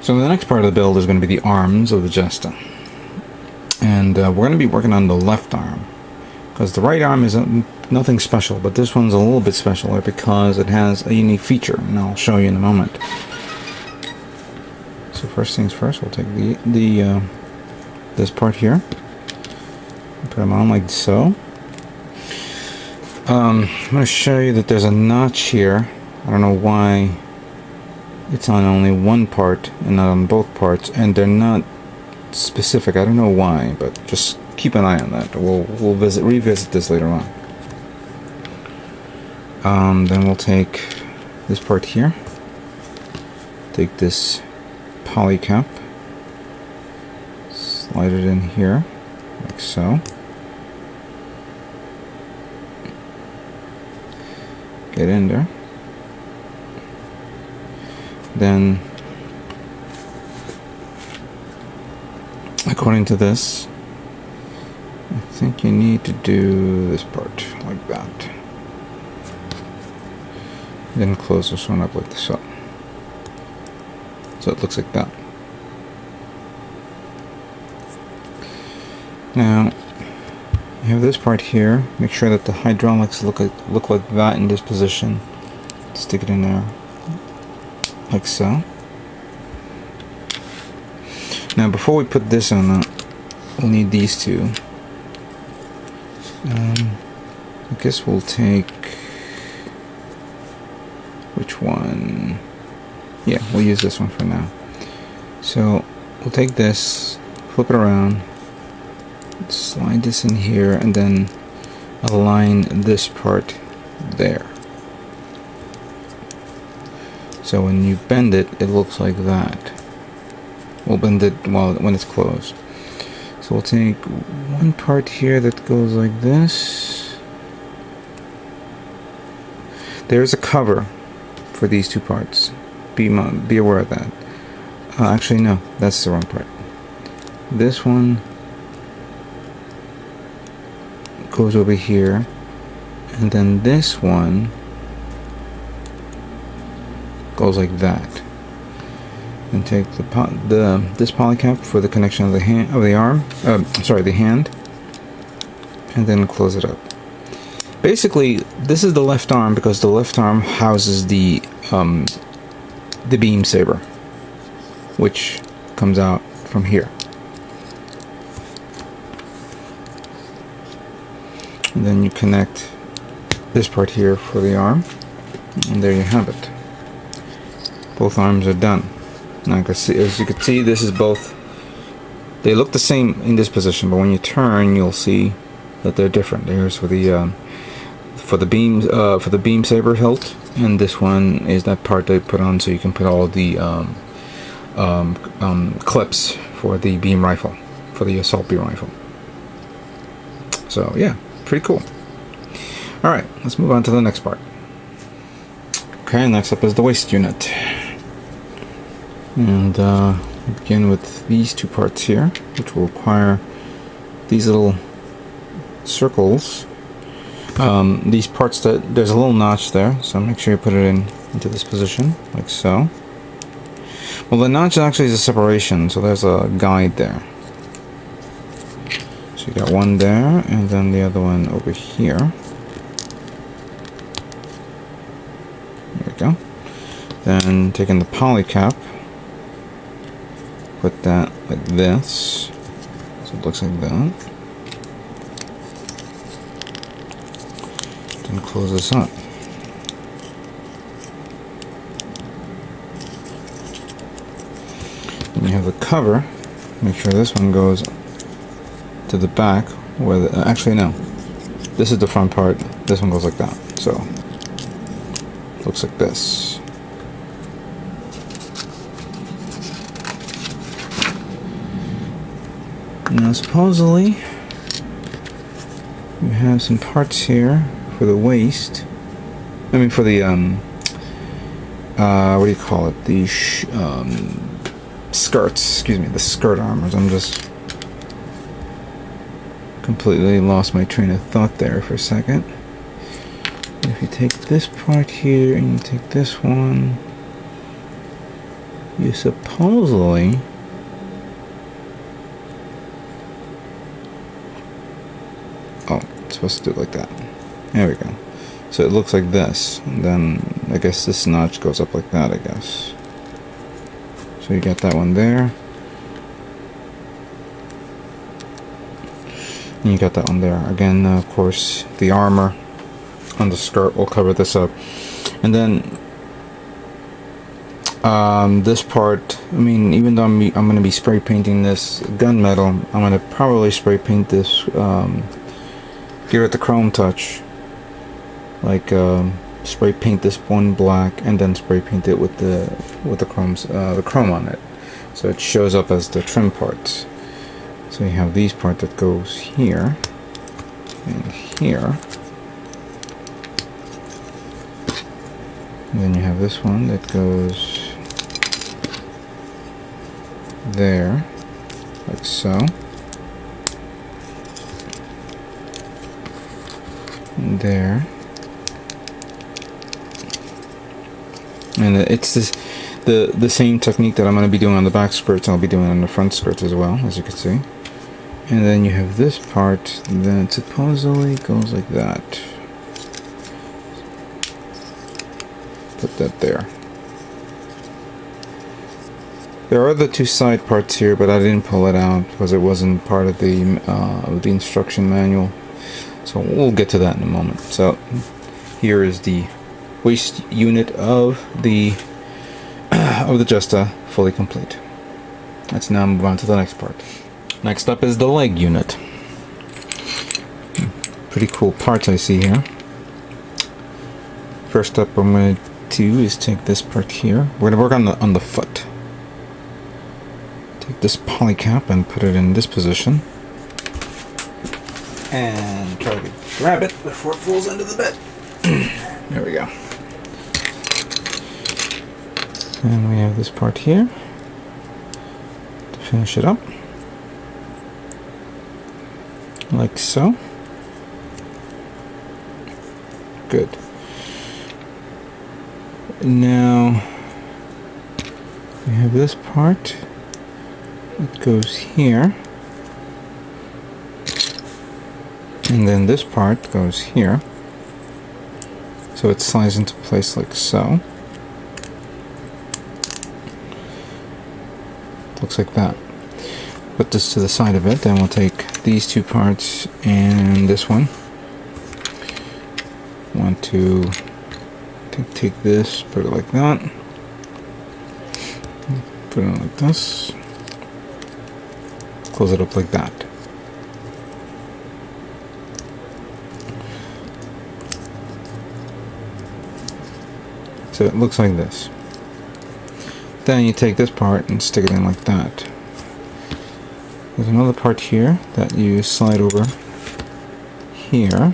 So the next part of the build is going to be the arms of the Jesta. And we're going to be working on the left arm, because the right arm is nothing special, but this one's a little bit special because it has a unique feature, and I'll show you in a moment. So first things first, we'll take this part here, put them on like so. I'm going to show you that there's a notch here. I don't know why it's on only one part and not on both parts, and they're not specific. I don't know why, but just keep an eye on that. We'll revisit this later on. Then we'll take this part here, take this poly cap, slide it in here like so, get in there. Then, according to this, I think you need to do this part like that. Then close this one up like so. So it looks like that. Now, you have this part here. Make sure that the hydraulics look like that in this position. Stick it in there. Like so. Now before we put this on, we'll need these two. I guess we'll take, which one? Yeah, we'll use this one for now. So we'll take this, flip it around, slide this in here, and then align this part there. So when you bend it, it looks like that. We'll bend it when it's closed. So we'll take one part here that goes like this. There's a cover for these two parts. Be aware of that. Actually, no, that's the wrong part. This one goes over here, and then this one goes like that. And take this poly cap for the connection of the hand, and then close it up. Basically, this is the left arm because the left arm houses the beam saber, which comes out from here. And then you connect this part here for the arm, and there you have it. Both arms are done. Now, as you can see, this is both. They look the same in this position, but when you turn, you'll see that they're different. There's for the beam saber hilt, and this one is that part they put on so you can put all the clips for the beam rifle, for the assault beam rifle. So yeah, pretty cool. All right, let's move on to the next part. Okay, next up is the waist unit. And we begin with these two parts here, which will require these little circles. These parts there's a little notch there, so make sure you put it into this position, like so. Well, the notch actually is a separation, so there's a guide there. So you got one there, and then the other one over here. There we go. Then taking the poly cap, put that like this, so it looks like that. Then close this up. Then you have the cover. Make sure this one goes to the back, where actually no, this is the front part. This one goes like that. So looks like this. Now supposedly we have some parts here for the waist. I mean for the what do you call it? The skirts. Excuse me, the skirt armors. I'm just completely lost my train of thought there for a second. If you take this part here and you take this one, you supposedly supposed to do it like that. There we go. So it looks like this, and then I guess this notch goes up like that, I guess. So you got that one there, and you got that one there. Again, of course, the armor on the skirt will cover this up, and then this part, I mean, even though I'm going to be spray painting this gunmetal, I'm going to probably spray paint this, give it the chrome touch, like spray paint this one black and then spray paint it with the chrome on it, so it shows up as the trim parts. So you have these part that goes here and here, and then you have this one that goes there, like so, and there, and it's the same technique that I'm going to be doing on the back skirts. I'll be doing on the front skirts as well, as you can see. And then you have this part that supposedly goes like that. Put that there. There are the two side parts here, but I didn't pull it out because it wasn't part of the instruction manual. So we'll get to that in a moment. So here is the waist unit of the Jesta fully complete. Let's now move on to the next part. Next up is the leg unit. Pretty cool parts I see here. First up, I'm going to do is take this part here. We're going to work on the foot. Take this poly cap and put it in this position, and try to grab it before it falls into the bed. There we go. And we have this part here to finish it up, like so. Good. Now we have this part that goes here, and then this part goes here, so it slides into place like so. Looks like that. Put this to the side of it, then we'll take these two parts and this one. Want to take this, put it like that, put it like this, close it up like that. So it looks like this. Then you take this part and stick it in like that. There's another part here that you slide over here.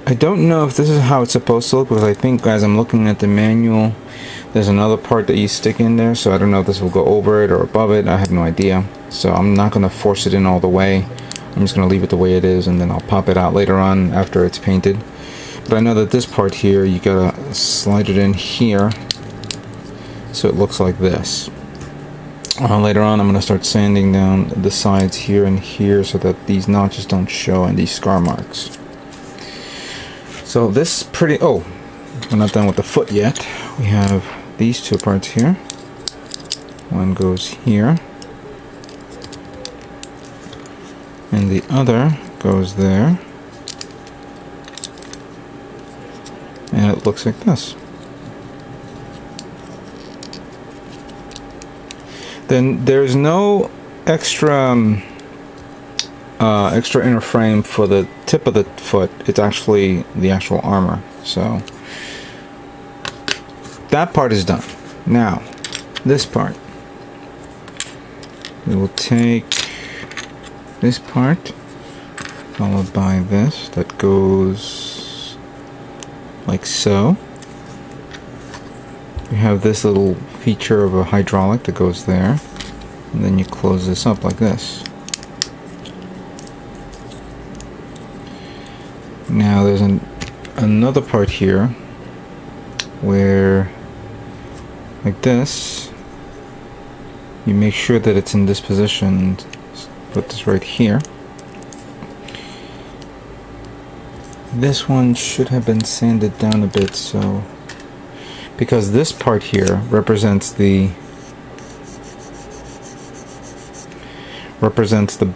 I don't know if this is how it's supposed to look, because I think, as I'm looking at the manual, there's another part that you stick in there, so I don't know if this will go over it or above it. I have no idea. So I'm not going to force it in all the way. I'm just going to leave it the way it is, and then I'll pop it out later on after it's painted. But I know that this part here, you gotta slide it in here so it looks like this. Later on, I'm going to start sanding down the sides here and here so that these notches don't show and these scar marks. So this is pretty... Oh, we're not done with the foot yet. We have these two parts here. One goes here, and the other goes there, and it looks like this. Then there's no extra inner frame for the tip of the foot. It's actually the actual armor. So that part is done. Now this part, we will take this part followed by this that goes like so. We have this little feature of a hydraulic that goes there, and then you close this up like this. Now there's another part here where like this. You make sure that it's in this position. Put this right here. This one should have been sanded down a bit, so because this part here represents the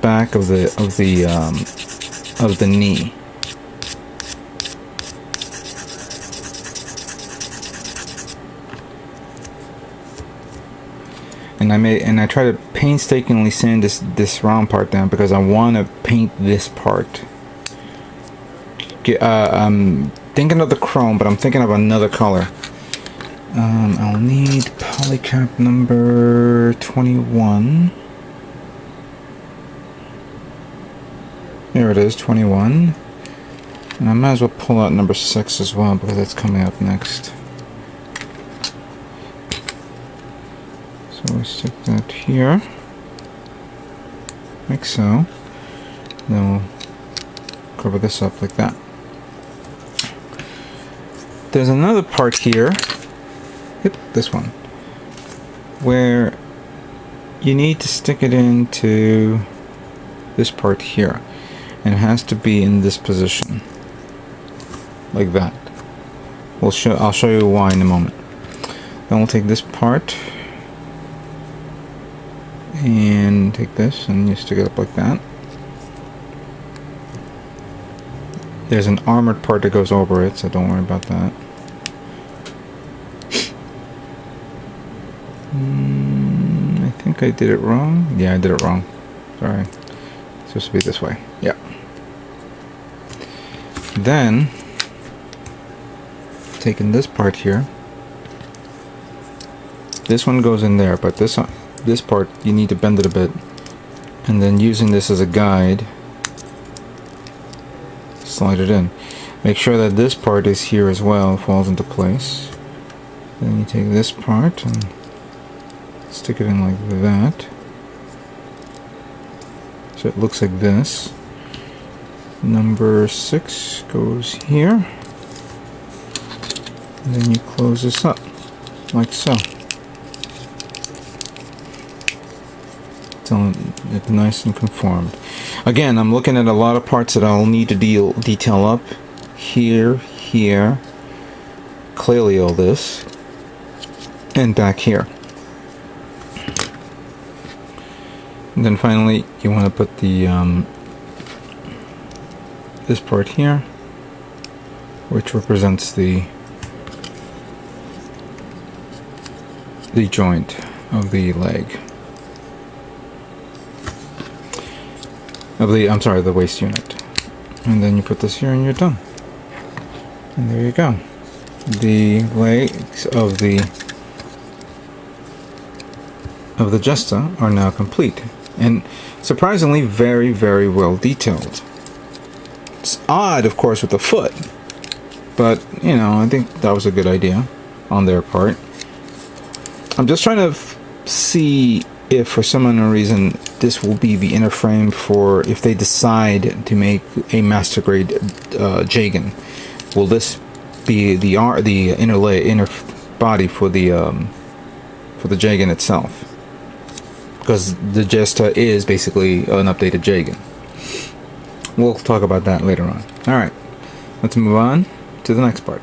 back of the knee. And I try to painstakingly sand this round part down because I want to paint this part. I'm thinking of the chrome, but I'm thinking of another color. I'll need polycap number 21. There it is, 21. And I might as well pull out number 6 as well because that's coming up next. So we stick that here, like so. Then we'll cover this up like that. There's another part here, yep, this one, where you need to stick it into this part here, and it has to be in this position, like that. I'll show you why in a moment. Then we'll take this part and take this and you stick it up like that. There's an armored part that goes over it, so don't worry about that. I think I did it wrong. Yeah, I did it wrong. Sorry. It's supposed to be this way. Yeah. Then, taking this part here. This one goes in there, but this part, you need to bend it a bit. And then using this as a guide, slide it in. Make sure that this part is here as well, falls into place. Then you take this part and stick it in like that. So it looks like this. Number 6 goes here. And then you close this up, like so. It's nice and conformed. Again, I'm looking at a lot of parts that I'll need to detail up. Here, clearly all this, and back here. And then finally, you want to put the this part here, which represents the joint of the leg. I'm sorry, the waist unit. And then you put this here and you're done. And there you go. The legs of the Jesta are now complete. And surprisingly very, very well detailed. It's odd, of course, with the foot. But, you know, I think that was a good idea on their part. I'm just trying to see if for some unknown reason this will be the inner frame for if they decide to make a master grade Jagan. Will this be the inner body for the Jagan itself? Because the Jesta is basically an updated Jagan. We'll talk about that later on. Alright, let's move on to the next part.